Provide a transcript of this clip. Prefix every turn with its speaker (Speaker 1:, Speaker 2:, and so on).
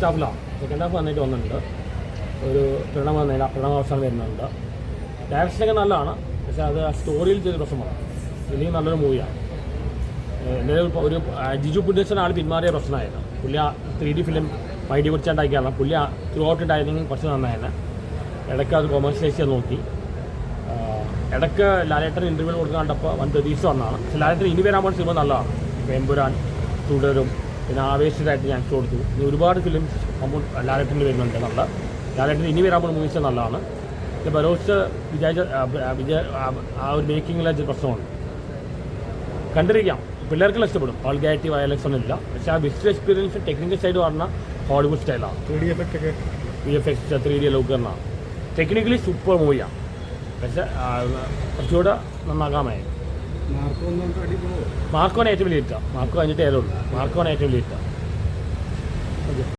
Speaker 1: ഹാഫിലാണ് second half നന്നായിട്ട് വന്നിട്ടുണ്ട്. ഒരു പ്രണവാവസാനം വരുന്നുണ്ട്. ഡയറക്ഷനൊക്കെ നല്ലതാണ്, പക്ഷേ അത് ആ സ്റ്റോറിയിൽ ചെയ്ത പ്രശ്നമാണ്. ഇല്ലെങ്കിൽ നല്ലൊരു മൂവിയാണ്. എന്തായാലും ഒരു ജിജു പുണ്യസൻ ആൾ പിന്മാറിയ പ്രശ്നമായിരുന്നു. പുള്ളി ആ 3D ഫിലിം മൈഡി കുറിച്ചുണ്ടാക്കിയാണ്. പുള്ളി ത്രൂ ഔട്ട് ഡയറിങ് കുറച്ച് നന്നായിരുന്നു. ഇടയ്ക്ക് അത് കൊമേഴ്ഷ്യലൈസ് ചെയ്യാൻ നോക്കി. ഇടയ്ക്ക് ലാലേട്ടൻ ഇൻ്റർവ്യൂ കൊടുക്കാൻ കണ്ടപ്പോൾ വൻ പ്രതീക്ഷ വന്നതാണ്. പക്ഷേ ലാലേട്ടൻ ഇനി വരാൻ പോകുന്ന സിനിമ നല്ലതാണ്. എമ്പുരാൻ, തുടരും, പിന്നെ ആവേശമായിട്ട് ചാൻസ് കൊടുത്തു. ഇനി ഒരുപാട് ഫിലിംസ് ലാലേട്ടനിൽ വരുന്നുണ്ട്. നല്ല ലാലേട്ടൻ ഇനി വരാൻ പോകുന്ന മൂവീസ് നല്ലതാണ്. പിന്നെ ബരോസ് ആ ഒരു മേക്കിങ്ങിലെ പ്രശ്നമുണ്ട്. കണ്ടിരിക്കാം, പിള്ളേർക്കെല്ലാം ഇഷ്ടപ്പെടും. വൾഗാരിറ്റി വയലൻസ് ഒന്നും ഇല്ല. പക്ഷേ ആ വിഷ്വൽ എക്സ്പീരിയൻസ് ടെക്നിക്കൽ സൈഡ് പറഞ്ഞാൽ ഹോളിവുഡ് സ്റ്റൈലാണ്. 3D 3D ലോക്കറിനാണ്. ടെക്നിക്കലി സൂപ്പർ മൂവിയാണ്. പക്ഷേ കുറച്ചുകൂടെ നന്നാക്കാമായിരുന്നു. മാർക്കോനെ ഏറ്റവും വലിയ ഇഷ്ടം. മാർക്കോ കഴിഞ്ഞിട്ട് ഏതുള്ളൂ. മാർക്കോനെ ഏറ്റവും വലിയ ഇഷ്ടം. ഓക്കെ.